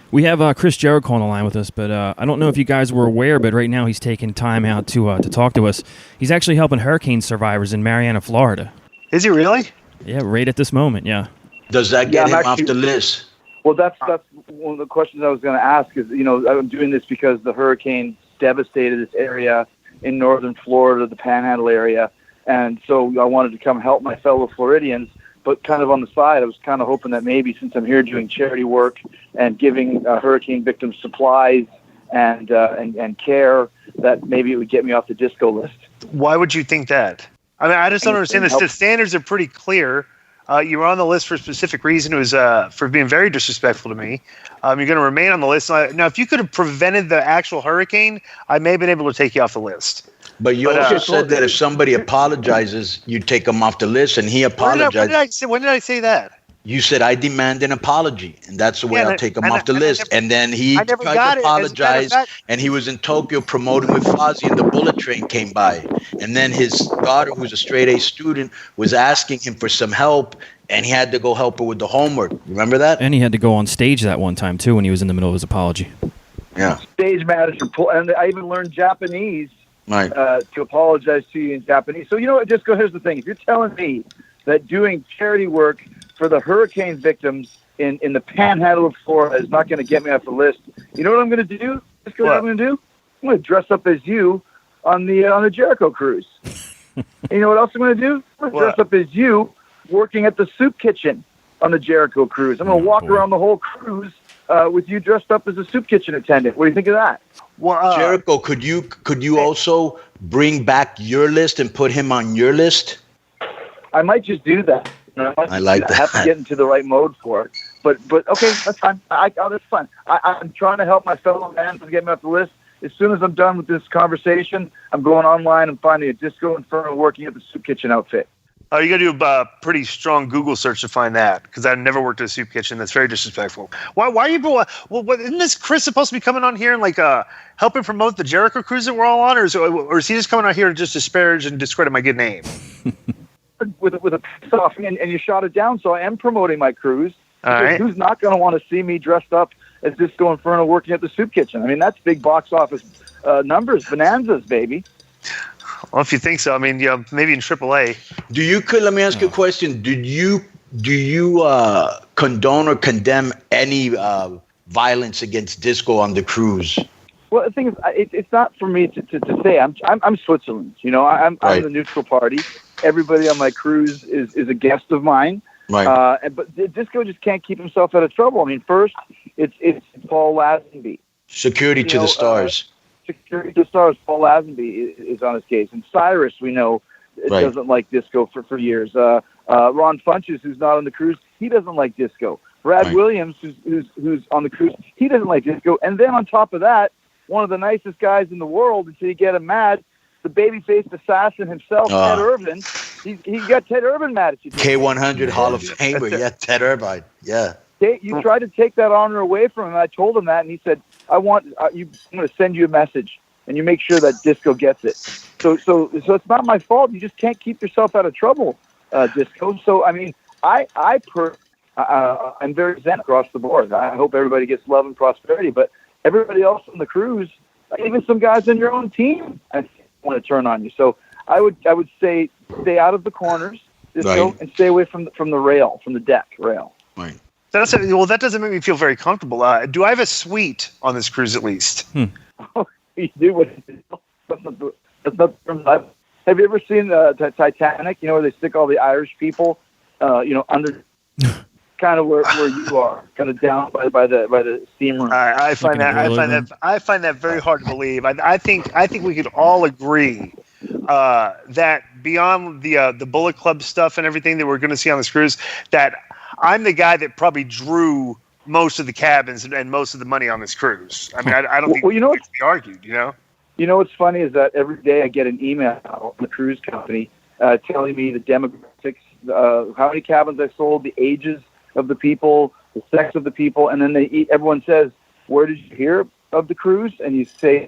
We have Chris Jericho on the line with us, but I don't know if you guys were aware, but right now he's taking time out to talk to us. He's actually helping hurricane survivors in Mariana, Florida. Is he really? Yeah, right at this moment, yeah. Does that get him off the list? Well, that's one of the questions I was going to ask is, I'm doing this because the hurricane devastated this area in northern Florida, the Panhandle area, and so I wanted to come help my fellow Floridians. But kind of on the side, I was kind of hoping that maybe since I'm here doing charity work and giving hurricane victims supplies and care, that maybe it would get me off the disco list. Why would you think that? I mean, I just don't understand this. The standards are pretty clear. You were on the list for a specific reason. It was for being very disrespectful to me. You're going to remain on the list. Now, if you could have prevented the actual hurricane, I may have been able to take you off the list. But you also said that if somebody apologizes, you take them off the list, and he apologized. When did I say that? You said, I demand an apology, and that's the way I'll take him off the list. And then he tried to apologize, and he was in Tokyo promoting with Fozzy, and the bullet train came by. And then his daughter, who's a straight-A student, was asking him for some help, and he had to go help her with the homework. Remember that? And he had to go on stage that one time, too, when he was in the middle of his apology. Yeah. Stage manager, and I even learned Japanese to apologize to you in Japanese. So, Disco, here's the thing. If you're telling me that doing charity work for the hurricane victims in the Panhandle of Florida is not going to get me off the list, you know what I'm going to do? Disco, what I'm going to do? I'm going to dress up as you on the Jericho cruise. And you know what else I'm going to do? I'm going to dress up as you working at the soup kitchen on the Jericho cruise. I'm going to walk around the whole cruise with you dressed up as a soup kitchen attendant. What do you think of that? Well, Jericho, could you also bring back your list and put him on your list? I might just do that. I like that. I have to get into the right mode for it. But okay, that's fine. That's fine. I'm trying to help my fellow man to get me off the list. As soon as I'm done with this conversation, I'm going online and finding a Disco Inferno working at the soup kitchen outfit. Oh, you got to do a pretty strong Google search to find that, because I've never worked at a soup kitchen. That's very disrespectful. Why are you? Well, isn't this Chris supposed to be coming on here and helping promote the Jericho cruise that we're all on, or is he just coming on here to just disparage and discredit my good name? with a piss off, and you shot it down. So I am promoting my cruise. All right. Who's not going to want to see me dressed up as Disco Inferno working at the soup kitchen? I mean, that's big box office numbers, bonanzas, baby. Well, if you think so, I mean, maybe in AAA. Let me ask you a question. Do you condone or condemn any violence against disco on the cruise? Well, the thing is, it's not for me to say. I'm Switzerland. I'm the neutral party. Everybody on my cruise is a guest of mine. Right. But Disco just can't keep himself out of trouble. I mean, first it's Paul Lazenby. Security to the stars. Security to the stars. Paul Lazenby is on his case, and Cyrus, we know, doesn't like disco for years. Ron Funches, who's not on the cruise, he doesn't like disco. Brad Williams, who's on the cruise, he doesn't like disco. And then on top of that, one of the nicest guys in the world, until you get him mad, the baby-faced assassin himself, Ted Irvin. He got Ted Irvin mad at you. K100 Hall of Famer, Ted Irvine, You tried to take that honor away from him. I told him that, and he said, I'm going to send you a message, and you make sure that Disco gets it. So it's not my fault. You just can't keep yourself out of trouble, Disco. So, I mean, I'm very zen across the board. I hope everybody gets love and prosperity, but everybody else on the cruise, even some guys in your own team, I want to turn on you. So I would say stay out of the corners, Disco, and stay away from the rail, from the deck rail. Right. That doesn't make me feel very comfortable. Do I have a suite on this cruise at least? Oh, you do. That's not. Have you ever seen the Titanic? Where they stick all the Irish people, under, kind of where you are, kind of down by the steam room. I find that very hard to believe. I think we could all agree that beyond the Bullet Club stuff and everything that we're going to see on this cruise, that I'm the guy that probably drew most of the cabins and most of the money on this cruise. I mean, I don't think it can be argued, what's funny is that every day I get an email from the cruise company telling me the demographics, how many cabins I sold, the ages of the people, the sex of the people, and then everyone says, where did you hear of the cruise? And you say,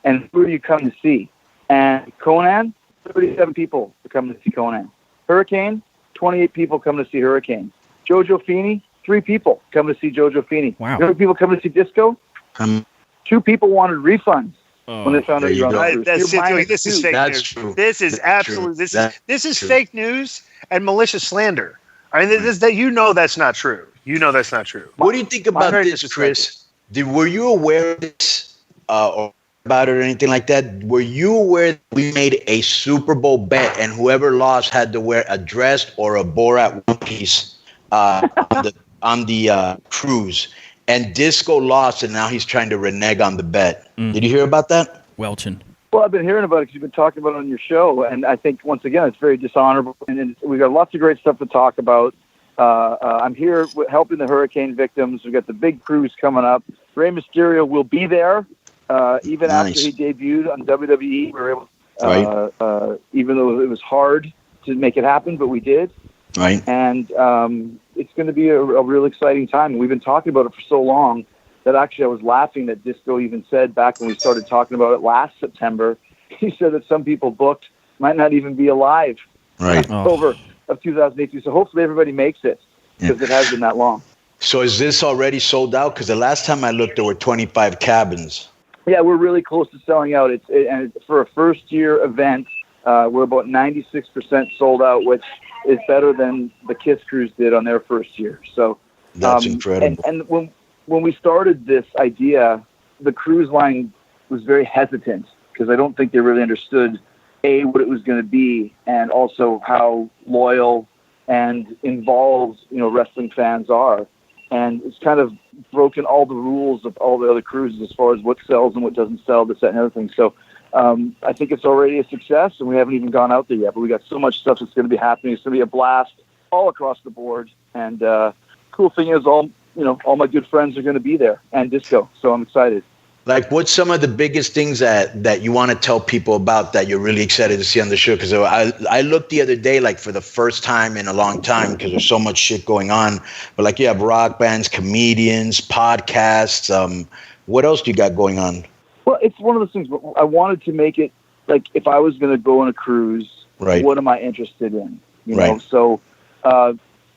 and who do you come to see? And Conan, 37 people are coming to see Conan. Hurricane, 28 people come to see Hurricane. Jojo Feeney, 3 people coming to see Jojo Feeney. Wow. You know people coming to see Disco? 2 people wanted refunds when they found out you're on the cruise. This is fake news. True. This is absolutely this is fake news and malicious slander. I mean, that's not true. You know that's not true. What do you think about this, Chris? Were you aware of this or about it or anything like that? Were you aware that we made a Super Bowl bet and whoever lost had to wear a dress or a Borat one piece on the cruise? And Disco lost, and now he's trying to renege on the bet. Did you hear about that? Welchin. Well, I've been hearing about it because you've been talking about it on your show, and I think, once again, it's very dishonorable. And we've got lots of great stuff to talk about. I'm here helping the hurricane victims. We've got the big cruise coming up. Rey Mysterio will be there, even after he debuted on WWE. We were able, even though it was hard to make it happen, but we did. Right. And it's going to be a real exciting time. We've been talking about it for so long that actually I was laughing that Disco even said back when we started talking about it last September, he said that some people booked might not even be alive over of 2018. So hopefully everybody makes it because it has been that long. So is this already sold out? Because the last time I looked, there were 25 cabins. Yeah, we're really close to selling out. And for a first-year event, we're about 96% sold out, which is better than the Kiss Cruise did on their first year. So that's incredible. And when we started this idea, the cruise line was very hesitant because I don't think they really understood what it was going to be, and also how loyal and involved wrestling fans are. And it's kind of broken all the rules of all the other cruises as far as what sells and what doesn't sell, this, that, and other thing. So I think it's already a success, and we haven't even gone out there yet. But we got so much stuff that's going to be happening. It's going to be a blast all across the board. And cool thing is, all my good friends are going to be there, and Disco. So I'm excited. Like, what's some of the biggest things that you want to tell people about that you're really excited to see on the show? Because I looked the other day, like, for the first time in a long time, because there's so much shit going on. But, like, you have rock bands, comedians, podcasts. What else do you got going on? Well, it's one of those things. I wanted to make it, like, if I was going to go on a cruise, what am I interested in? You know? So,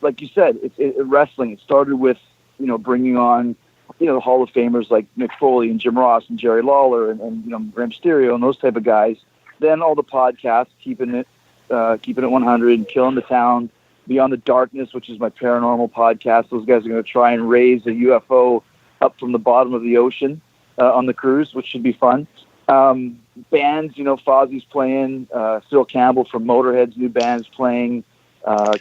like you said, wrestling. It started with, bringing on, the Hall of Famers like Mick Foley and Jim Ross and Jerry Lawler and Rey Mysterio and those type of guys. Then all the podcasts, keeping it 100 and Killing the Town, Beyond the Darkness, which is my paranormal podcast. Those guys are going to try and raise a UFO up from the bottom of the ocean on the cruise, which should be fun. Bands, Fozzie's playing, Phil Campbell from Motorhead's new band's playing,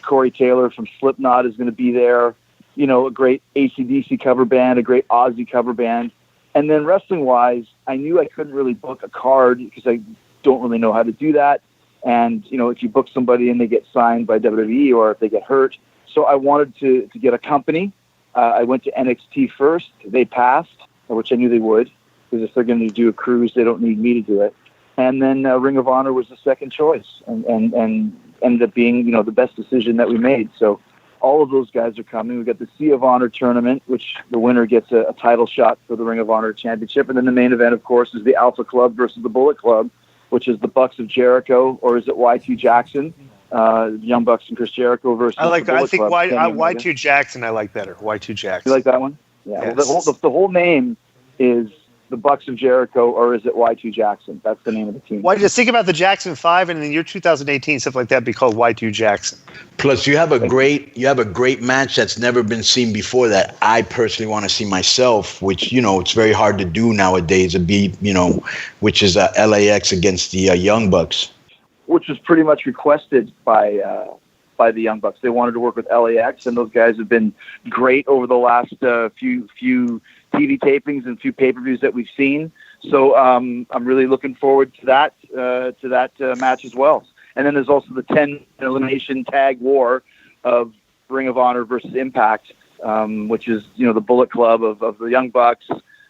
Corey Taylor from Slipknot is going to be there. A great AC/DC cover band, a great Ozzy cover band. And then wrestling-wise, I knew I couldn't really book a card because I don't really know how to do that. And, if you book somebody and they get signed by WWE or if they get hurt. So I wanted to get a company. I went to NXT first. They passed, which I knew they would, because if they're going to do a cruise, they don't need me to do it. And then Ring of Honor was the second choice and ended up being, the best decision that we made. So all of those guys are coming. We've got the Sea of Honor tournament, which the winner gets a title shot for the Ring of Honor championship. And then the main event, of course, is the Alpha Club versus the Bullet Club, which is the Bucks of Jericho, or is it Y2 Jackson? Young Bucks and Chris Jericho versus the Bullet Club. I think Y2 Jackson I like better. Y2 Jackson. You like that one? Yeah. Yes. Well, the whole name is the Bucks of Jericho, or is it Y2 Jackson? That's the name of the team. Why just think about the Jackson 5, and in the year 2018, stuff like that be called Y2 Jackson. Plus, you have a great match that's never been seen before that I personally want to see myself, which it's very hard to do nowadays. Which is LAX against the Young Bucks, which was pretty much requested by the Young Bucks. They wanted to work with LAX, and those guys have been great over the last few TV tapings and few pay-per-views that we've seen. So I'm really looking forward to that match as well. And then there's also the 10 elimination tag war of Ring of Honor versus Impact, which is the Bullet Club of the Young Bucks,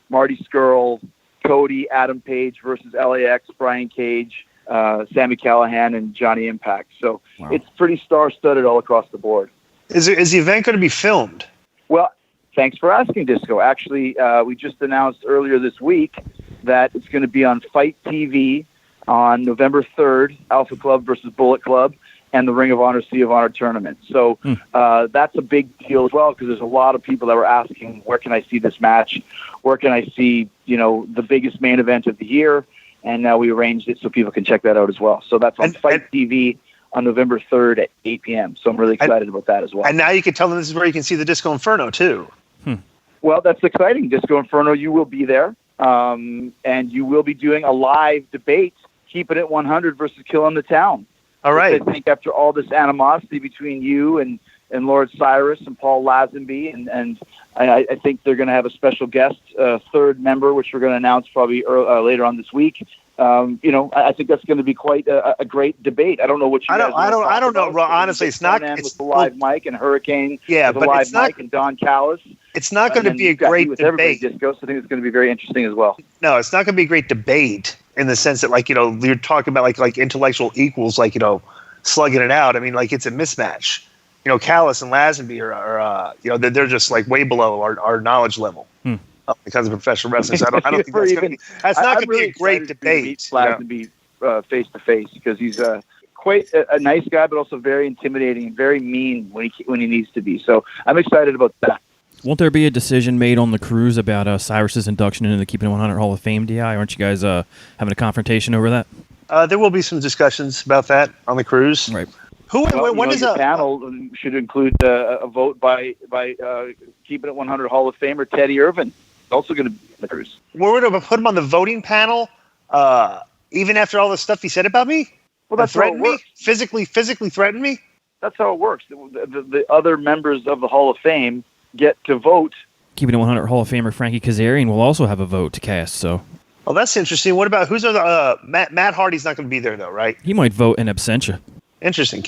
Marty Scurll, Cody, Adam Page versus LAX, Brian Cage, Sami Callihan, and Johnny Impact. So It's pretty star-studded all across the board. Is the event going to be filmed? Well, thanks for asking, Disco. Actually, we just announced earlier this week that it's going to be on Fight TV on November 3rd, Alpha Club versus Bullet Club. and the Ring of Honor, Sea of Honor tournament. So that's a big deal as well, because there's a lot of people that were asking, where can I see this match? Where can I see, the biggest main event of the year? And now we arranged it so people can check that out as well. So that's on Fight TV on November 3rd at 8 p.m. So I'm really excited about that as well. And now you can tell them this is where you can see the Disco Inferno too. Well, that's exciting. Disco Inferno, you will be there. And you will be doing a live debate, keeping it 100 versus Killing the Town. All right. I think after all this animosity between you and Lord Cyrus and Paul Lazenby, and I think they're going to have a special guest, third member, which we're going to announce probably later on this week. I think that's going to be quite a great debate. I don't know what you guys I don't know. Honestly, it's not. It's the live mic and Hurricane. Yeah, with but live it's not, mic and Don Callis. It's not going to be a great debate. Disco, so I think it's going to be very interesting as well. No, it's not going to be a great debate in the sense that, you're talking about like intellectual equals, slugging it out. I mean, it's a mismatch. Callis and Lazenby are they're just way below our knowledge level because of professional wrestling. So I don't think that's not going to be a great debate. Lazenby face to face, because he's quite a nice guy, but also very intimidating and very mean when he needs to be. So I'm excited about that. Won't there be a decision made on the cruise about Cyrus's induction into the Keeping It 100 Hall of Fame, DI? Aren't you guys having a confrontation over that? There will be some discussions about that on the cruise. Right. When is a panel should include a vote by Keeping It 100 Hall of Famer Teddy Irvin, also going to be on the cruise. We're going to put him on the voting panel, even after all the stuff he said about me. Well, that's threatened me. Physically threatened me. That's how it works. The other members of the Hall of Fame get to vote. Keeping It 100 Hall of Famer Frankie Kazarian will also have a vote to cast. So. Oh, that's interesting. What about who's the Matt Hardy's not going to be there though, right? He might vote in absentia. Interesting.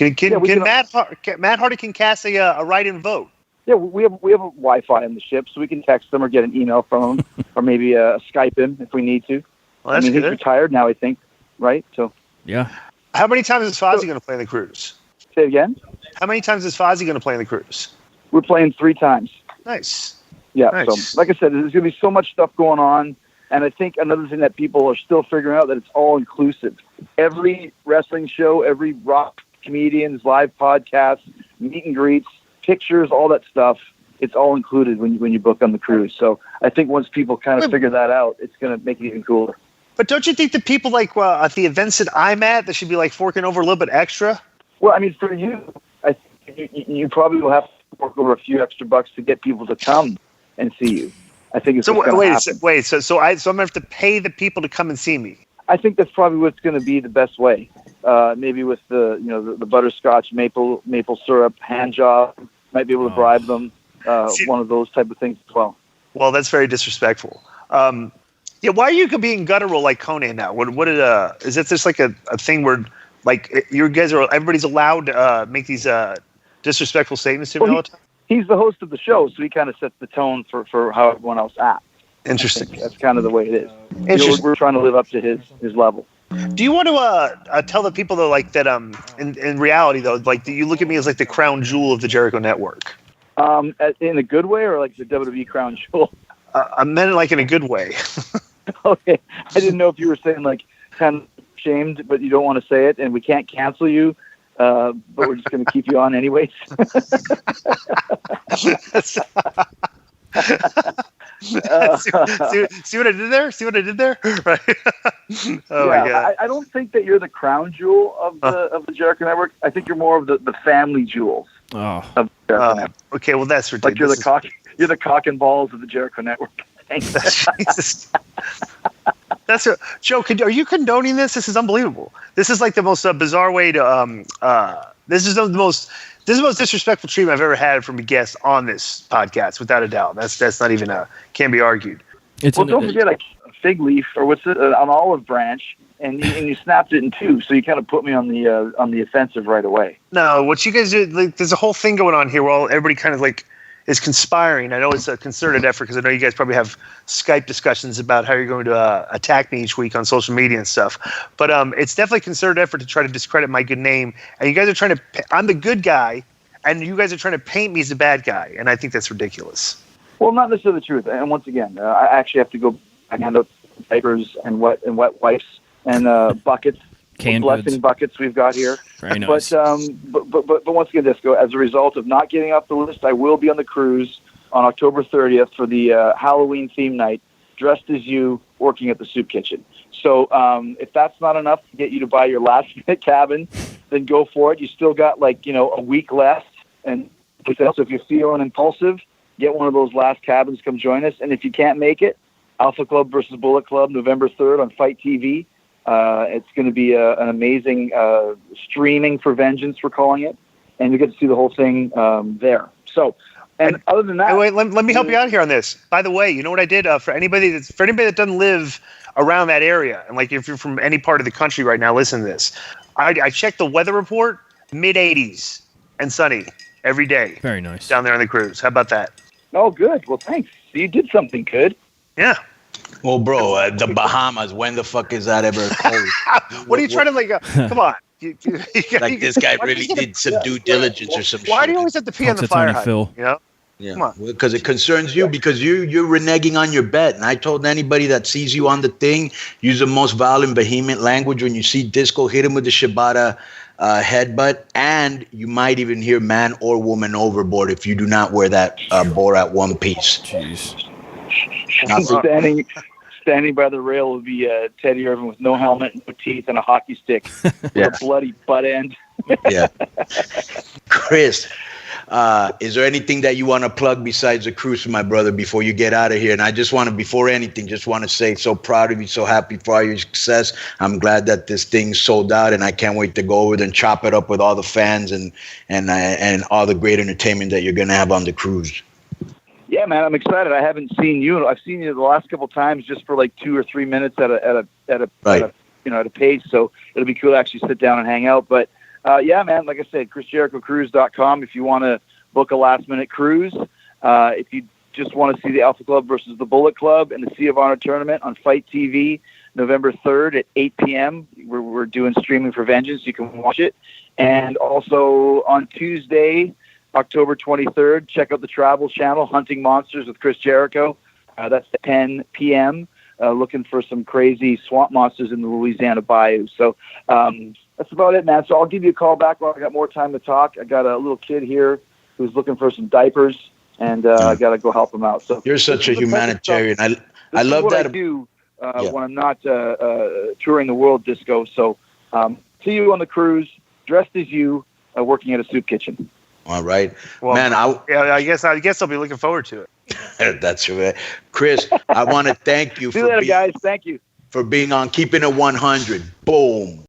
Matt Hardy can cast a write-in vote? Yeah, we have a Wi-Fi on the ship, so we can text them or get an email from him, or maybe Skype him if we need to. Well, that's good. He's retired now, I think, right? So. Yeah. How many times is Fozzy going to play on the cruise? Say again? How many times is Fozzy going to play on the cruise? We're playing 3 times. Nice. Yeah. Nice. So, like I said, there's going to be so much stuff going on. And I think another thing that people are still figuring out, that it's all inclusive. Every wrestling show, every rock comedians, live podcasts, meet and greets, pictures, all that stuff, it's all included when you book on the cruise. So I think once people kind of figure that out, it's going to make it even cooler. But don't you think that people at the events that I'm at, that should be forking over a little bit extra? Well, I mean, for you, I think you probably will have to fork over a few extra bucks to get people to come and see you. I think it's so. So I'm gonna have to pay the people to come and see me. I think that's probably what's going to be the best way. Maybe with the butterscotch maple syrup hand job, might be able to bribe them. One of those type of things as well. Well, that's very disrespectful. Yeah, why are you being guttural like Conan now? Is it just a thing where you guys everybody's allowed to make these disrespectful statements to him all the time? He's the host of the show, so he kind of sets the tone for how everyone else acts. Interesting. That's kind of the way it is. We're trying to live up to his level. Do you want to tell the people though, that in reality though, do you look at me as the crown jewel of the Jericho Network? In a good way, or the WWE crown jewel? I meant it in a good way. Okay, I didn't know if you were saying kind of shamed, but you don't want to say it, and we can't cancel you. But we're just going to keep you on anyways. See what I did there? See what I did there? Right. Oh yeah, my God. I don't think that you're the crown jewel of the Jericho Network. I think you're more of the family jewels. Oh. Of the Jericho Network. Okay, well that's ridiculous. You're the cock and balls of the Jericho Network. Jesus. That's Joe. Are you condoning this? This is unbelievable. This is the most bizarre way to. This is the most disrespectful treatment I've ever had from a guest on this podcast, without a doubt. That's not even can be argued. Don't forget a fig leaf, or what's it? An olive branch, and you snapped it in two, so you kind of put me on the offensive right away. No, what you guys do? There's a whole thing going on here where everybody kind of is conspiring. I know it's a concerted effort because I know you guys probably have Skype discussions about how you're going to attack me each week on social media and stuff. But it's definitely a concerted effort to try to discredit my good name. And you guys are trying to – I'm the good guy, and you guys are trying to paint me as the bad guy. And I think that's ridiculous. Well, not necessarily the truth. And once again, I actually have to go and hand out diapers and wet wipes and buckets blessing buckets we've got here. Very nice. But once again, Disco, as a result of not getting off the list, I will be on the cruise on October 30th for the Halloween theme night, dressed as you, working at the soup kitchen. So if that's not enough to get you to buy your last minute cabin, then go for it. You still got a week left. And so if you're feeling impulsive, get one of those last cabins, come join us. And if you can't make it, Alpha Club versus Bullet Club, November 3rd on Fight TV. It's going to be an amazing streaming for vengeance, we're calling it. And you get to see the whole thing there. So, and other than that... Wait, let me help you out here on this. By the way, you know what I did? For anybody that doesn't live around that area, and if you're from any part of the country right now, listen to this. I checked the weather report, mid-80s and sunny every day. Very nice. Down there on the cruise. How about that? Oh, good. Well, thanks. So you did something good. Yeah. Well, bro, the Bahamas, when the fuck is that ever cold? What are you trying to come on. This guy really did some due diligence or some shit. Why do you always have to pee on the fire hydrant? You know? Yeah, because it concerns you, because you're reneging on your bet. And I told anybody that sees you on the thing, use the most violent, vehement language when you see Disco, hit him with the Shibata headbutt, and you might even hear man or woman overboard if you do not wear that Borat one piece. Jeez. Standing by the rail will be Teddy Irvin with no helmet, no teeth, and a hockey stick with a bloody butt end. Yeah. Chris, is there anything that you want to plug besides the cruise, my brother, before you get out of here? And I just want to, before anything, just want to say, so proud of you, so happy for all your success. I'm glad that this thing's sold out, and I can't wait to go over and chop it up with all the fans and all the great entertainment that you're going to have on the cruise. Yeah, man, I'm excited. I haven't seen you. I've seen you the last couple of times just for 2 or 3 minutes at a pace. So it'll be cool to actually sit down and hang out. But yeah, man, like I said, ChrisJerichoCruise.com if you want to book a last minute cruise. If you just want to see the Alpha Club versus the Bullet Club and the Sea of Honor tournament on Fight TV, November 3rd at 8 p.m. We're doing streaming for vengeance. You can watch it. And also on Tuesday, October 23rd, check out the Travel Channel, Hunting Monsters with Chris Jericho. That's at 10 p.m., looking for some crazy swamp monsters in the Louisiana Bayou. So that's about it, man. So I'll give you a call back when I got more time to talk. I got a little kid here who's looking for some diapers, and I got to go help him out. So you're such a humanitarian. I love that. I do when I'm not touring the world, Disco. So see you on the cruise, dressed as you, working at a soup kitchen. All right, well, man. I guess I'll be looking forward to it. That's right, Chris. I want to thank you guys. Thank you for being on Keeping It 100. Boom.